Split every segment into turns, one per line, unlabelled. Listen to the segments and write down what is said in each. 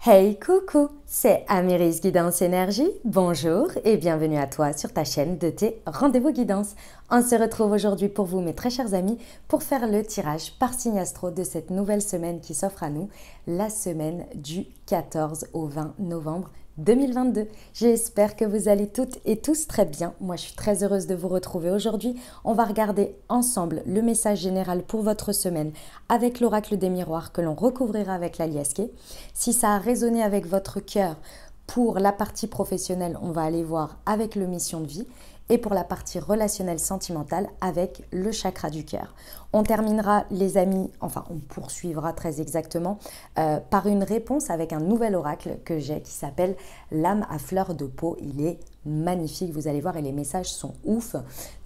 Hey coucou, c'est Amiris Guidance Énergie, bonjour et bienvenue à toi sur ta chaîne de tes rendez-vous guidance. On se retrouve aujourd'hui pour vous mes très chers amis pour faire le tirage par signe astro de cette nouvelle semaine qui s'offre à nous, la semaine du 14 au 20 novembre 2022. J'espère que vous allez toutes et tous très bien. Moi, je suis très heureuse de vous retrouver aujourd'hui. On va regarder ensemble le message général pour votre semaine avec l'oracle des miroirs que l'on recouvrira avec la liasquée. Si ça a résonné avec votre cœur pour la partie professionnelle, on va aller voir avec le mission de vie. Et pour la partie relationnelle sentimentale avec le chakra du cœur. On terminera les amis, enfin on poursuivra très exactement par une réponse avec un nouvel oracle que j'ai qui s'appelle l'âme à fleur de peau. Il est magnifique, vous allez voir et les messages sont ouf.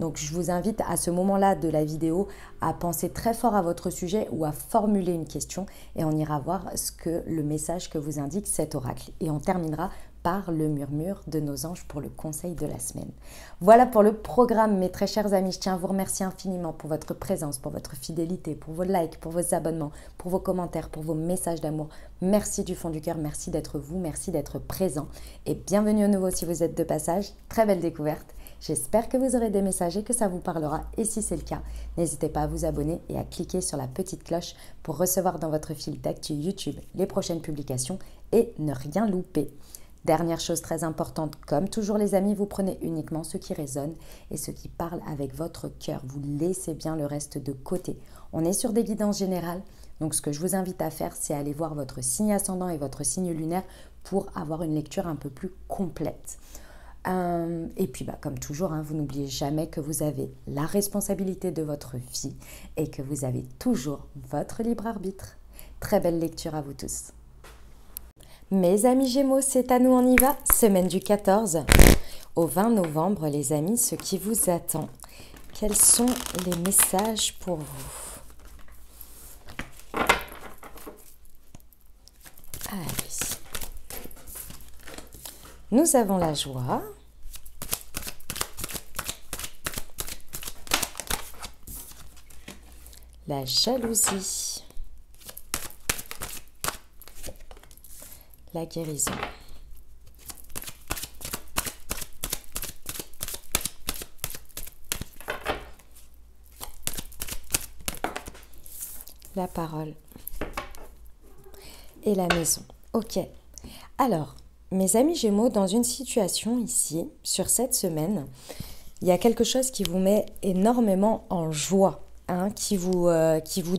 Donc je vous invite à ce moment-là de la vidéo à penser très fort à votre sujet ou à formuler une question et on ira voir ce que le message que vous indique cet oracle. Et on terminera par le murmure de nos anges pour le conseil de la semaine. Voilà pour le programme, mes très chers amis. Je tiens à vous remercier infiniment pour votre présence, pour votre fidélité, pour vos likes, pour vos abonnements, pour vos commentaires, pour vos messages d'amour. Merci du fond du cœur, merci d'être vous, merci d'être présent. Et bienvenue au nouveau si vous êtes de passage. Très belle découverte. J'espère que vous aurez des messages et que ça vous parlera. Et si c'est le cas, n'hésitez pas à vous abonner et à cliquer sur la petite cloche pour recevoir dans votre fil d'actu YouTube les prochaines publications et ne rien louper. Dernière chose très importante, comme toujours les amis, vous prenez uniquement ce qui résonne et ce qui parle avec votre cœur. Vous laissez bien le reste de côté. On est sur des guidances générales, donc ce que je vous invite à faire, c'est aller voir votre signe ascendant et votre signe lunaire pour avoir une lecture un peu plus complète. Et puis, comme toujours, vous n'oubliez jamais que vous avez la responsabilité de votre vie et que vous avez toujours votre libre arbitre. Très belle lecture à vous tous. Mes amis Gémeaux, c'est à nous, on y va. Semaine du 14 au 20 novembre, les amis, ce qui vous attend. Quels sont les messages pour vous? Allez. Nous avons la joie. La jalousie. La guérison. La parole. Et la maison. Ok. Alors, mes amis Gémeaux, dans une situation ici, sur cette semaine, il y a quelque chose qui vous met énormément en joie. Qui vous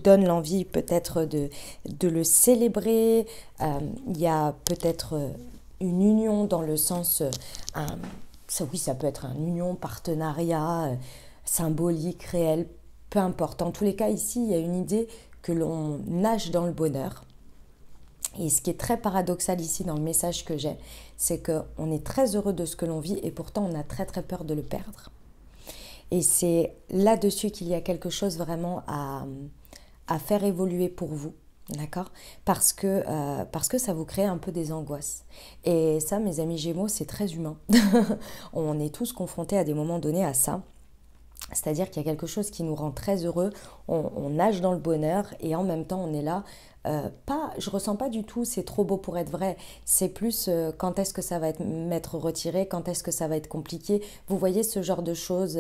donne l'envie peut-être de le célébrer. Il y a peut-être une union dans le sens, oui, ça peut être une union, partenariat, symbolique, réel, peu importe. En tous les cas, ici, il y a une idée que l'on nage dans le bonheur. Et ce qui est très paradoxal ici dans le message que j'ai, c'est qu'on est très heureux de ce que l'on vit et pourtant on a très très peur de le perdre. Et c'est là-dessus qu'il y a quelque chose vraiment à faire évoluer pour vous, d'accord ? Parce que ça vous crée un peu des angoisses. Et ça, mes amis Gémeaux, c'est très humain. On est tous confrontés à des moments donnés à ça. C'est-à-dire qu'il y a quelque chose qui nous rend très heureux, on nage dans le bonheur et en même temps on est là. Je ressens pas du tout c'est trop beau pour être vrai, c'est plus quand est-ce que ça va m'être retiré, quand est-ce que ça va être compliqué. Vous voyez ce genre de choses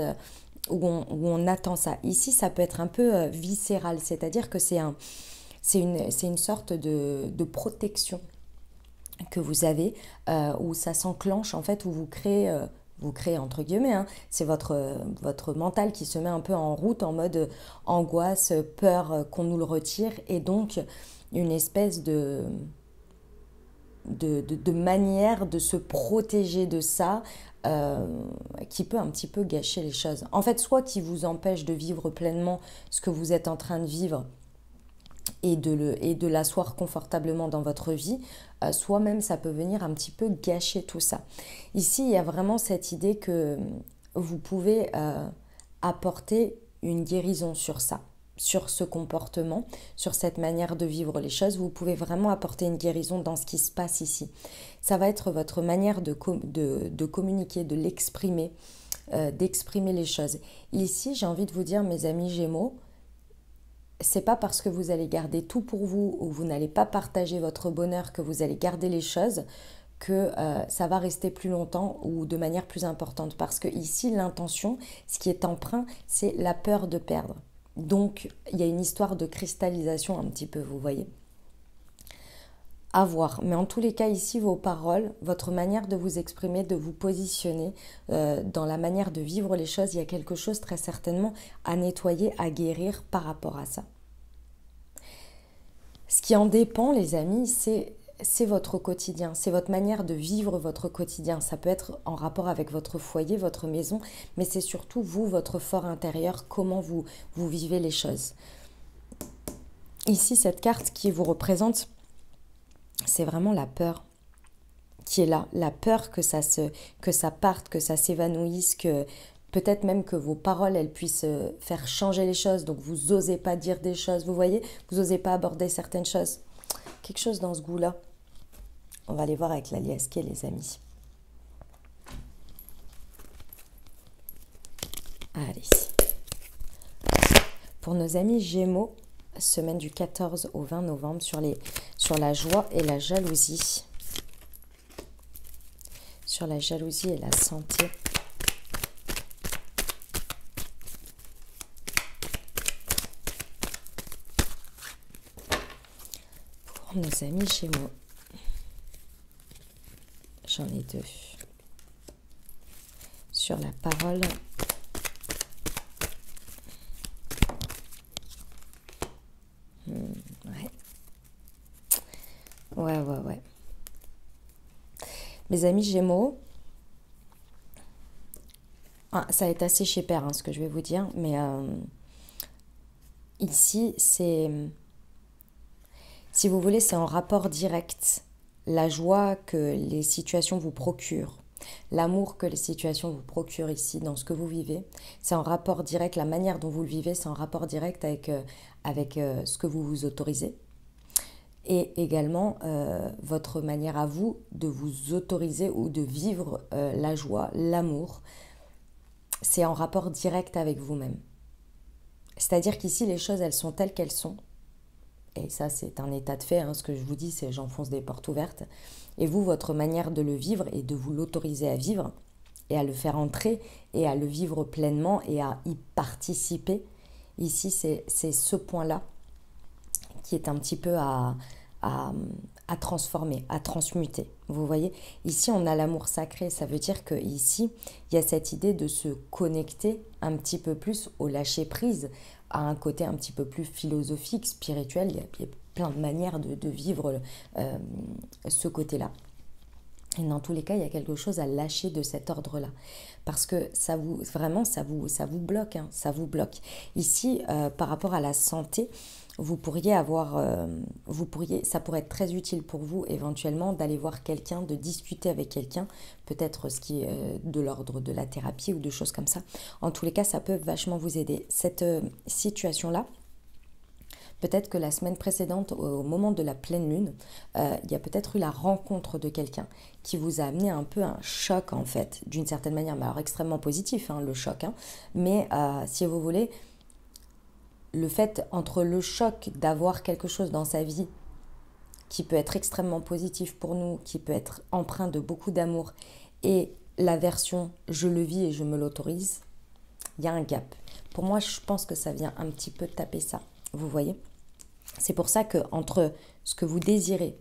où on attend ça. Ici ça peut être un peu viscéral, c'est-à-dire que c'est une sorte de protection que vous avez où ça s'enclenche en fait, où vous créez entre guillemets, c'est votre mental qui se met un peu en route en mode angoisse, peur qu'on nous le retire et donc une espèce de manière de se protéger de ça qui peut un petit peu gâcher les choses. En fait, soit qui vous empêche de vivre pleinement ce que vous êtes en train de vivre et de l'asseoir confortablement dans votre vie, soit même ça peut venir un petit peu gâcher tout ça. Ici, il y a vraiment cette idée que vous pouvez apporter une guérison sur ça, sur ce comportement, sur cette manière de vivre les choses. Vous pouvez vraiment apporter une guérison dans ce qui se passe ici. Ça va être votre manière de communiquer, de l'exprimer, d'exprimer les choses. Ici, j'ai envie de vous dire, mes amis Gémeaux, c'est pas parce que vous allez garder tout pour vous ou vous n'allez pas partager votre bonheur que vous allez garder les choses que ça va rester plus longtemps ou de manière plus importante. Parce que ici, l'intention, ce qui est emprunt, c'est la peur de perdre. Donc, il y a une histoire de cristallisation un petit peu, vous voyez. À voir. Mais en tous les cas, ici, vos paroles, votre manière de vous exprimer, de vous positionner, dans la manière de vivre les choses, il y a quelque chose très certainement à nettoyer, à guérir par rapport à ça. Ce qui en dépend, les amis, c'est votre quotidien, c'est votre manière de vivre votre quotidien. Ça peut être en rapport avec votre foyer, votre maison, mais c'est surtout vous, votre fort intérieur, comment vous vivez les choses. Ici, cette carte qui vous représente, c'est vraiment la peur qui est là, la peur que ça parte, que ça s'évanouisse, que peut-être même que vos paroles, elles puissent faire changer les choses, donc vous n'osez pas dire des choses, vous voyez, vous n'osez pas aborder certaines choses. Quelque chose dans ce goût-là. On va aller voir avec la liasquée, les amis. Allez. Pour nos amis Gémeaux, semaine du 14 au 20 novembre, sur la joie et la jalousie. Sur la jalousie et la santé. Pour nos amis Gémeaux. J'en ai deux. Sur la parole. Ouais. Mes amis Gémeaux, ça va être assez chez Père, ce que je vais vous dire, mais ici, c'est, si vous voulez, c'est en rapport direct. La joie que les situations vous procurent, l'amour que les situations vous procurent ici, dans ce que vous vivez, c'est en rapport direct, la manière dont vous le vivez, c'est en rapport direct avec ce que vous vous autorisez. Et également votre manière à vous de vous autoriser ou de vivre la joie, l'amour, c'est en rapport direct avec vous-même. C'est-à-dire qu'ici, les choses, elles sont telles qu'elles sont. Et ça, c'est un état de fait. Ce que je vous dis, c'est j'enfonce des portes ouvertes. Et vous, votre manière de le vivre et de vous l'autoriser à vivre et à le faire entrer et à le vivre pleinement et à y participer. Ici, c'est ce point-là qui est un petit peu à transformer, à transmuter. Vous voyez, ici, on a l'amour sacré. Ça veut dire qu'ici, il y a cette idée de se connecter un petit peu plus au lâcher-prise, à un côté un petit peu plus philosophique, spirituel. Il y a plein de manières de vivre ce côté-là. Et dans tous les cas, il y a quelque chose à lâcher de cet ordre-là. Parce que ça vous bloque. Ça vous bloque. Ici, par rapport à la santé, ça pourrait être très utile pour vous éventuellement d'aller voir quelqu'un, de discuter avec quelqu'un, peut-être ce qui est de l'ordre de la thérapie ou de choses comme ça. En tous les cas, ça peut vachement vous aider. Cette situation-là, peut-être que la semaine précédente, au moment de la pleine lune, il y a peut-être eu la rencontre de quelqu'un qui vous a amené un peu un choc en fait, d'une certaine manière, mais alors extrêmement positif, le choc, mais si vous voulez, le fait entre le choc d'avoir quelque chose dans sa vie qui peut être extrêmement positif pour nous, qui peut être empreint de beaucoup d'amour, et la version je le vis et je me l'autorise, il y a un gap. Pour moi, je pense que ça vient un petit peu taper ça, vous voyez. C'est pour ça que entre ce que vous désirez,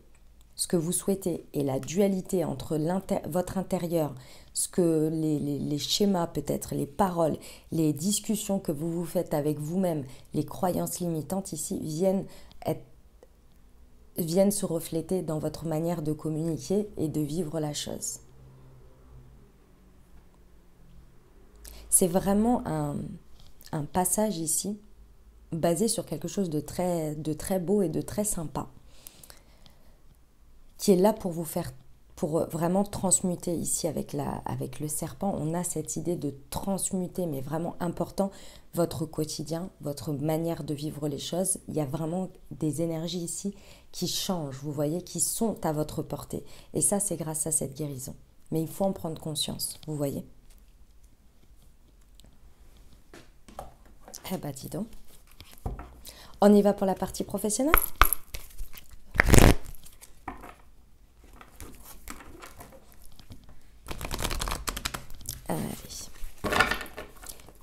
ce que vous souhaitez et la dualité entre votre intérieur, ce que les schémas peut-être, les paroles, les discussions que vous vous faites avec vous-même, les croyances limitantes ici viennent se refléter dans votre manière de communiquer et de vivre la chose. C'est vraiment un passage ici basé sur quelque chose de très beau et de très sympa, qui est là pour vous faire, pour vraiment transmuter ici avec le serpent. On a cette idée de transmuter, mais vraiment important, votre quotidien, votre manière de vivre les choses. Il y a vraiment des énergies ici qui changent, vous voyez, qui sont à votre portée. Et ça, c'est grâce à cette guérison. Mais il faut en prendre conscience, vous voyez. Eh ben, dis donc. On y va pour la partie professionnelle? Allez,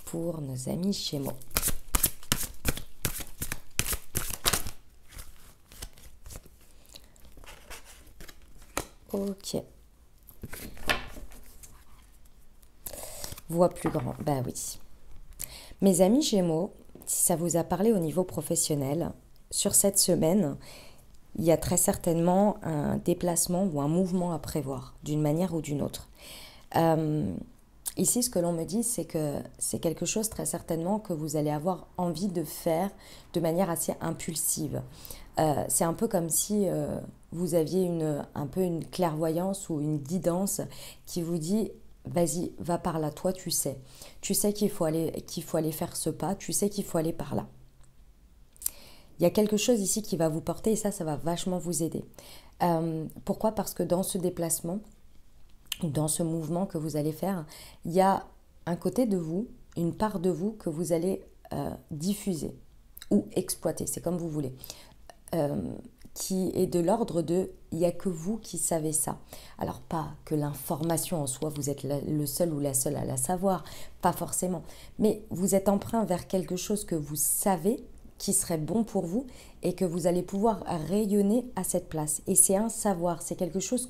pour nos amis Gémeaux. Ok. Voix plus grand, bah oui. Mes amis Gémeaux, si ça vous a parlé au niveau professionnel, sur cette semaine, il y a très certainement un déplacement ou un mouvement à prévoir, d'une manière ou d'une autre. Ici, ce que l'on me dit, c'est que c'est quelque chose très certainement que vous allez avoir envie de faire de manière assez impulsive. C'est un peu comme si vous aviez un peu une clairvoyance ou une guidance qui vous dit vas-y, va par là, toi tu sais. Tu sais qu'il faut aller faire ce pas, tu sais qu'il faut aller par là. Il y a quelque chose ici qui va vous porter et ça va vachement vous aider. Pourquoi? Parce que dans ce déplacement, dans ce mouvement que vous allez faire, il y a un côté de vous, une part de vous que vous allez diffuser ou exploiter, c'est comme vous voulez, qui est de l'ordre de il n'y a que vous qui savez ça. Alors pas que l'information en soi, vous êtes le seul ou la seule à la savoir, pas forcément, mais vous êtes emprunt vers quelque chose que vous savez qui serait bon pour vous et que vous allez pouvoir rayonner à cette place. Et c'est un savoir, c'est quelque chose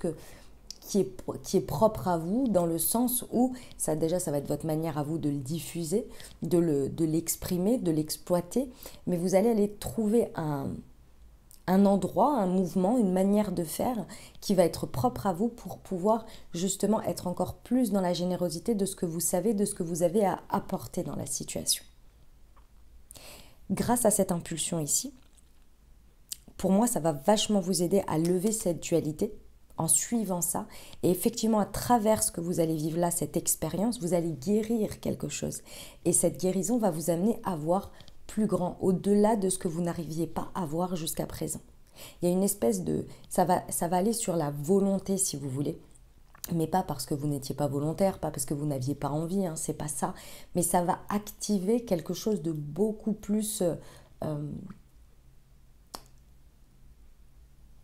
qui est propre à vous dans le sens où, ça va être votre manière à vous de le diffuser, de l'exprimer, de l'exploiter, mais vous allez aller trouver un endroit, un mouvement, une manière de faire qui va être propre à vous pour pouvoir justement être encore plus dans la générosité de ce que vous savez, de ce que vous avez à apporter dans la situation. Grâce à cette impulsion ici, pour moi, ça va vachement vous aider à lever cette dualité en suivant ça. Et effectivement, à travers ce que vous allez vivre là, cette expérience, vous allez guérir quelque chose. Et cette guérison va vous amener à voir plus grand, au-delà de ce que vous n'arriviez pas à voir jusqu'à présent. Il y a une espèce de... Ça va aller sur la volonté, si vous voulez. Mais pas parce que vous n'étiez pas volontaire, pas parce que vous n'aviez pas envie, hein, c'est pas ça. Mais ça va activer quelque chose de beaucoup plus...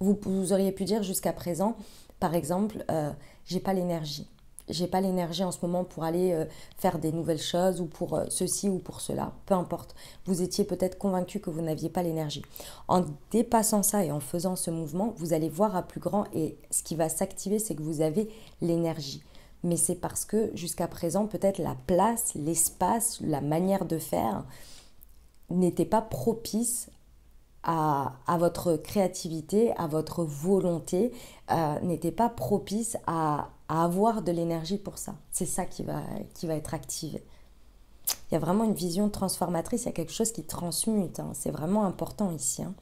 Vous auriez pu dire jusqu'à présent, par exemple, j'ai pas l'énergie. J'ai pas l'énergie en ce moment pour aller faire des nouvelles choses ou pour ceci ou pour cela, peu importe. Vous étiez peut-être convaincu que vous n'aviez pas l'énergie. En dépassant ça et en faisant ce mouvement, vous allez voir à plus grand et ce qui va s'activer, c'est que vous avez l'énergie. Mais c'est parce que jusqu'à présent, peut-être la place, l'espace, la manière de faire n'était pas propice à votre créativité, à votre volonté, n'était pas propice à avoir de l'énergie pour ça. C'est ça qui va être activé. Il y a vraiment une vision transformatrice, il y a quelque chose qui transmute, hein. C'est vraiment important ici, hein.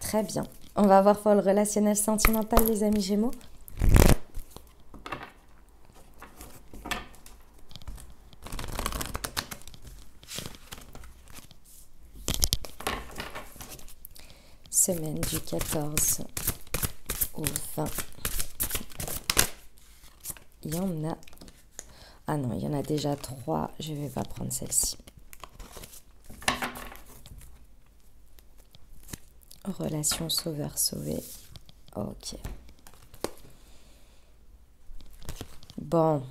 Très bien. On va voir pour le relationnel sentimental, les amis Gémeaux. Semaine du 14 au 20. Il y en a... Ah non, il y en a déjà 3. Je ne vais pas prendre celle-ci. Relation sauveur-sauvé. Ok. Bon.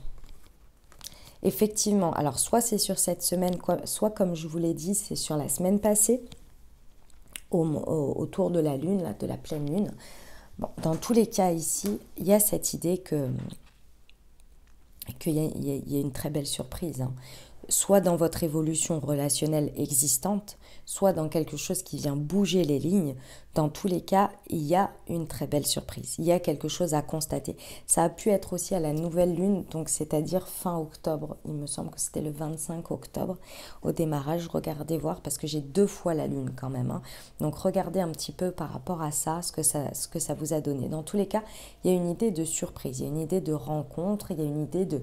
Effectivement, alors soit c'est sur cette semaine, soit comme je vous l'ai dit, c'est sur la semaine passée. Autour de la lune, là, de la pleine lune. Bon, dans tous les cas ici, il y a cette idée qu'il y a une très belle surprise, hein. Soit dans votre évolution relationnelle existante, soit dans quelque chose qui vient bouger les lignes. Dans tous les cas, il y a une très belle surprise. Il y a quelque chose à constater. Ça a pu être aussi à la nouvelle lune, donc c'est-à-dire fin octobre. Il me semble que c'était le 25 octobre au démarrage. Regardez voir, parce que j'ai 2 fois la lune quand même, hein. Donc regardez un petit peu par rapport à ça, ce que ça vous a donné. Dans tous les cas, il y a une idée de surprise, il y a une idée de rencontre, il y a une idée de...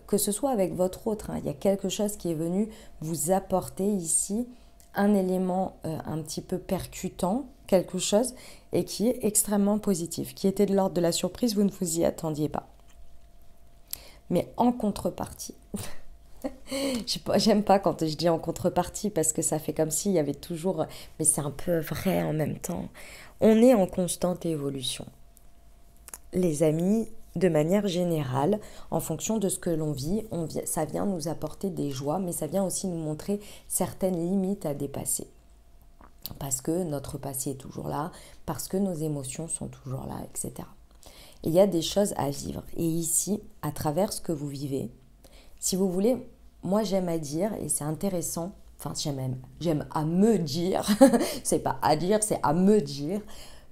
Que ce soit avec votre autre, hein, il y a quelque chose qui est venu vous apporter ici un élément un petit peu percutant, quelque chose, et qui est extrêmement positif, qui était de l'ordre de la surprise, vous ne vous y attendiez pas. Mais en contrepartie, j'aime pas quand je dis en contrepartie parce que ça fait comme s'il y avait toujours, mais c'est un peu vrai en même temps. On est en constante évolution. Les amis, de manière générale, en fonction de ce que l'on vit, ça vient nous apporter des joies, mais ça vient aussi nous montrer certaines limites à dépasser. Parce que notre passé est toujours là, parce que nos émotions sont toujours là, etc. Et il y a des choses à vivre. Et ici, à travers ce que vous vivez, si vous voulez, moi j'aime à dire, et c'est intéressant, enfin j'aime à me dire, c'est pas à dire, c'est à me dire,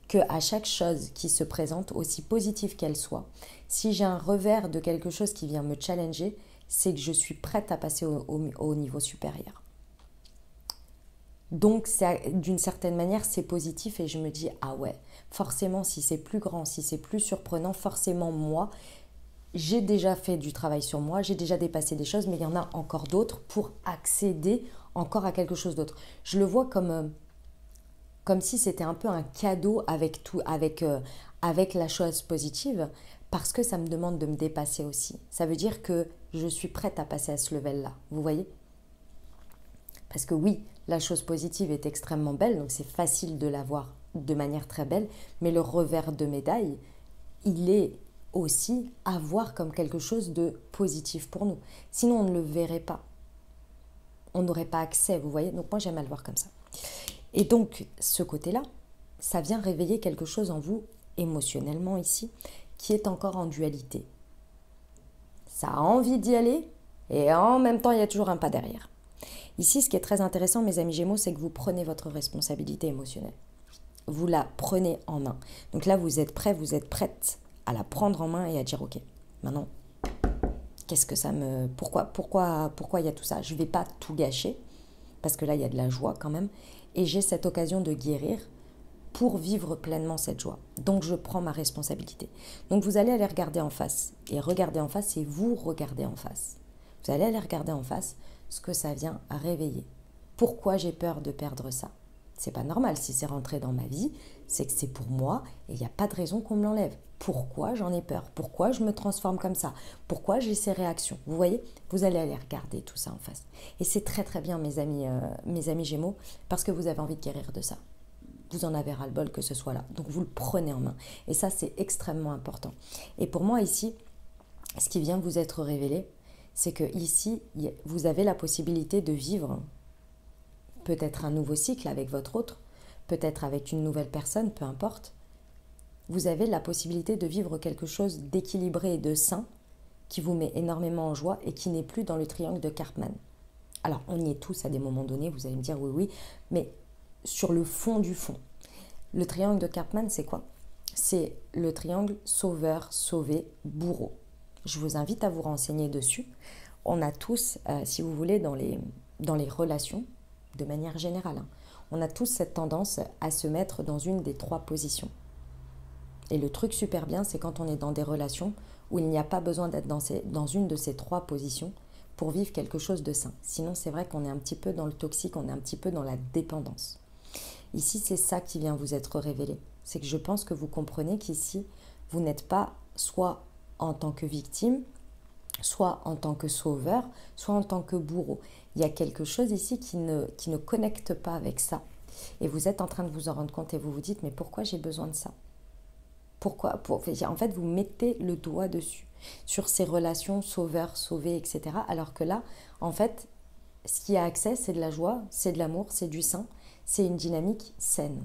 qu'à chaque chose qui se présente, aussi positive qu'elle soit, si j'ai un revers de quelque chose qui vient me challenger, c'est que je suis prête à passer au niveau supérieur. Donc, d'une certaine manière, c'est positif et je me dis, ah ouais, forcément, si c'est plus grand, si c'est plus surprenant, forcément, moi, j'ai déjà fait du travail sur moi, j'ai déjà dépassé des choses, mais il y en a encore d'autres pour accéder encore à quelque chose d'autre. Je le vois comme si c'était un peu un cadeau avec tout, avec la chose positive, parce que ça me demande de me dépasser aussi. Ça veut dire que je suis prête à passer à ce level-là, vous voyez ? Parce que oui, la chose positive est extrêmement belle, donc c'est facile de la voir de manière très belle, mais le revers de médaille, il est aussi à voir comme quelque chose de positif pour nous. Sinon, on ne le verrait pas. On n'aurait pas accès, vous voyez. Donc moi, j'aime à le voir comme ça. Et donc, ce côté-là, ça vient réveiller quelque chose en vous, émotionnellement ici, qui est encore en dualité. Ça a envie d'y aller, et en même temps, il y a toujours un pas derrière. Ici, ce qui est très intéressant, mes amis Gémeaux, c'est que vous prenez votre responsabilité émotionnelle. Vous la prenez en main. Donc là, vous êtes prêts, vous êtes prête à la prendre en main et à dire, ok, maintenant, qu'est-ce que ça me... Pourquoi il y a tout ça? Je ne vais pas tout gâcher, parce que là, il y a de la joie quand même, et j'ai cette occasion de guérir pour vivre pleinement cette joie. Donc, je prends ma responsabilité. Donc, vous allez aller regarder en face. Et regarder en face, c'est vous regarder en face. Vous allez aller regarder en face ce que ça vient à réveiller. Pourquoi j'ai peur de perdre ça? C'est pas normal. Si c'est rentré dans ma vie, c'est que c'est pour moi et il n'y a pas de raison qu'on me l'enlève. Pourquoi j'en ai peur? Pourquoi je me transforme comme ça? Pourquoi j'ai ces réactions? Vous voyez? Vous allez aller regarder tout ça en face. Et c'est très très bien, mes amis Gémeaux, parce que vous avez envie de guérir de ça. Vous en avez ras-le-bol que ce soit là. Donc vous le prenez en main. Et ça, c'est extrêmement important. Et pour moi, ici, ce qui vient vous être révélé, c'est que ici, vous avez la possibilité de vivre peut-être un nouveau cycle avec votre autre, peut-être avec une nouvelle personne, peu importe. Vous avez la possibilité de vivre quelque chose d'équilibré et de sain qui vous met énormément en joie et qui n'est plus dans le triangle de Karpman. Alors, on y est tous à des moments donnés, vous allez me dire oui, oui, mais sur le fond du fond. Le triangle de Karpman, c'est quoi? C'est le triangle sauveur, sauvé, bourreau. Je vous invite à vous renseigner dessus. On a tous, si vous voulez, dans les relations, de manière générale, on a tous cette tendance à se mettre dans une des trois positions. Et le truc super bien, c'est quand on est dans des relations où il n'y a pas besoin d'être dans une de ces trois positions pour vivre quelque chose de sain. Sinon, c'est vrai qu'on est un petit peu dans le toxique, on est un petit peu dans la dépendance. Ici, c'est ça qui vient vous être révélé. C'est que je pense que vous comprenez qu'ici, vous n'êtes pas soit en tant que victime, soit en tant que sauveur, soit en tant que bourreau. Il y a quelque chose ici qui ne connecte pas avec ça. Et vous êtes en train de vous en rendre compte et vous vous dites, mais pourquoi j'ai besoin de ça? Pourquoi? En fait, vous mettez le doigt dessus, sur ces relations sauveur, sauvé, etc. Alors que là, en fait, ce qui a accès, c'est de la joie, c'est de l'amour, c'est du sain, c'est une dynamique saine.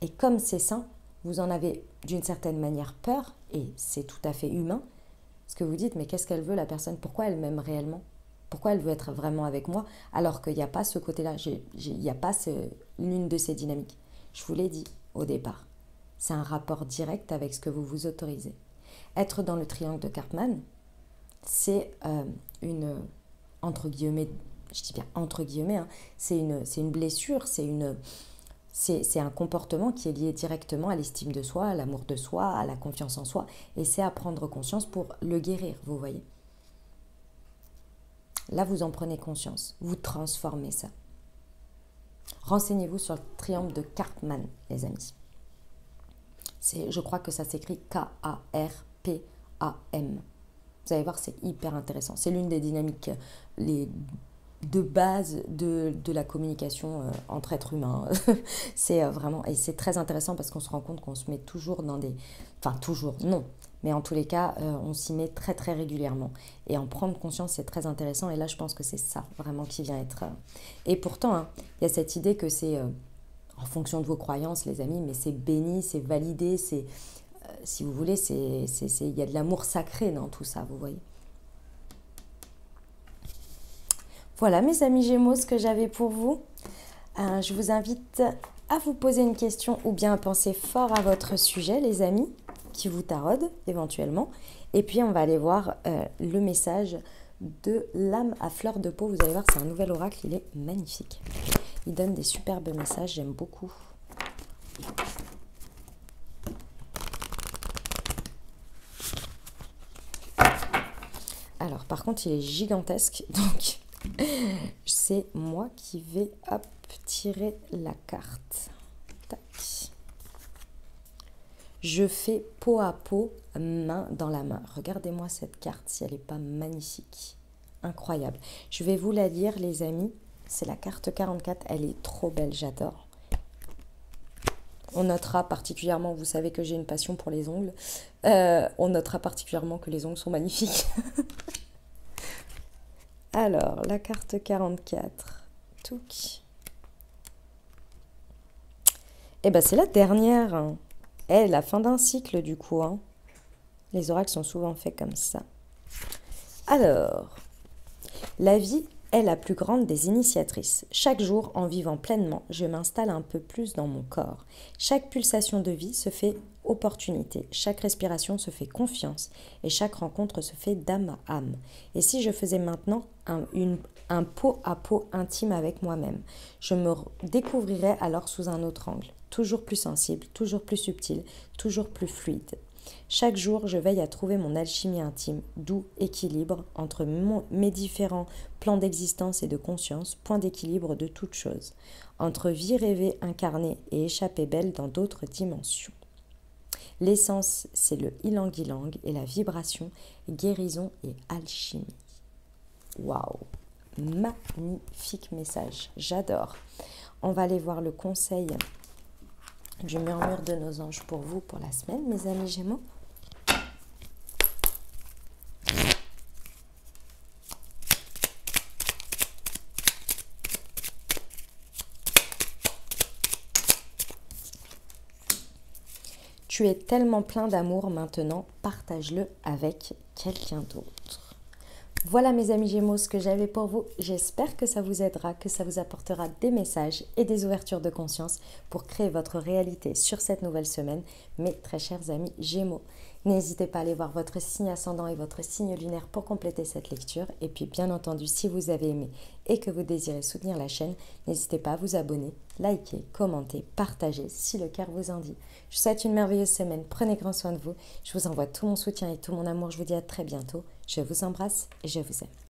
Et comme c'est sain, vous en avez d'une certaine manière peur, et c'est tout à fait humain, parce que vous dites, mais qu'est-ce qu'elle veut la personne? Pourquoi elle m'aime réellement? Pourquoi elle veut être vraiment avec moi? Alors qu'il n'y a pas ce côté-là, il n'y a pas l'une de ces dynamiques. Je vous l'ai dit au départ, c'est un rapport direct avec ce que vous vous autorisez. Être dans le triangle de Karpman, c'est entre guillemets, je dis bien entre guillemets, c'est une blessure, c'est un comportement qui est lié directement à l'estime de soi, à l'amour de soi, à la confiance en soi, et c'est à prendre conscience pour le guérir, vous voyez. Là, vous en prenez conscience, vous transformez ça. Renseignez-vous sur le triangle de Karpman, les amis. Je crois que ça s'écrit Karpman. AM. Vous allez voir, c'est hyper intéressant. C'est l'une des dynamiques de base de la communication entre êtres humains. C'est vraiment, et c'est très intéressant parce qu'on se rend compte qu'on se met toujours dans des... Enfin, toujours, non. Mais en tous les cas, on s'y met très très régulièrement. Et en prendre conscience, c'est très intéressant. Et là, je pense que c'est ça vraiment qui vient être... Et pourtant, hein, il y a cette idée que c'est en fonction de vos croyances, les amis, mais c'est béni, c'est validé, c'est... si vous voulez, il y a de l'amour sacré dans tout ça, vous voyez. Voilà mes amis Gémeaux, ce que j'avais pour vous. Je vous invite à vous poser une question ou bien à penser fort à votre sujet, les amis, qui vous taraudent éventuellement. Et puis on va aller voir le message de l'âme à fleur de peau. Vous allez voir, c'est un nouvel oracle, il est magnifique. Il donne des superbes messages, j'aime beaucoup. Alors par contre, il est gigantesque, donc... c'est moi qui vais tirer la carte. Tac. Je fais peau à peau, main dans la main. Regardez-moi cette carte, si elle n'est pas magnifique. Incroyable. Je vais vous la lire, les amis. C'est la carte 44. Elle est trop belle, j'adore. On notera particulièrement, vous savez que j'ai une passion pour les ongles. On notera particulièrement que les ongles sont magnifiques. Alors, la carte 44. Touc. Eh bien, c'est la dernière. La fin d'un cycle, du coup. Hein. Les oracles sont souvent faits comme ça. Alors, la vie est la plus grande des initiatrices. Chaque jour, en vivant pleinement, je m'installe un peu plus dans mon corps. Chaque pulsation de vie se fait opportunité, chaque respiration se fait confiance et chaque rencontre se fait d'âme à âme. Et si je faisais maintenant un pot à pot intime avec moi-même, je me découvrirais alors sous un autre angle, toujours plus sensible, toujours plus subtil, toujours plus fluide. Chaque jour, je veille à trouver mon alchimie intime, doux équilibre entre mes différents plans d'existence et de conscience, point d'équilibre de toute chose, entre vie rêvée, incarnée et échappée belle dans d'autres dimensions. L'essence, c'est le ylang-ylang et la vibration, guérison et alchimie. Waouh! Magnifique message, j'adore. On va aller voir le conseil du murmure de nos anges pour vous pour la semaine, mes amis Gémeaux. Tu es tellement plein d'amour maintenant, partage-le avec quelqu'un d'autre. Voilà mes amis Gémeaux, ce que j'avais pour vous. J'espère que ça vous aidera, que ça vous apportera des messages et des ouvertures de conscience pour créer votre réalité sur cette nouvelle semaine. Mes très chers amis Gémeaux, n'hésitez pas à aller voir votre signe ascendant et votre signe lunaire pour compléter cette lecture. Et puis bien entendu, si vous avez aimé et que vous désirez soutenir la chaîne, n'hésitez pas à vous abonner, liker, commenter, partager si le cœur vous en dit. Je vous souhaite une merveilleuse semaine, prenez grand soin de vous. Je vous envoie tout mon soutien et tout mon amour. Je vous dis à très bientôt. Je vous embrasse et je vous aime.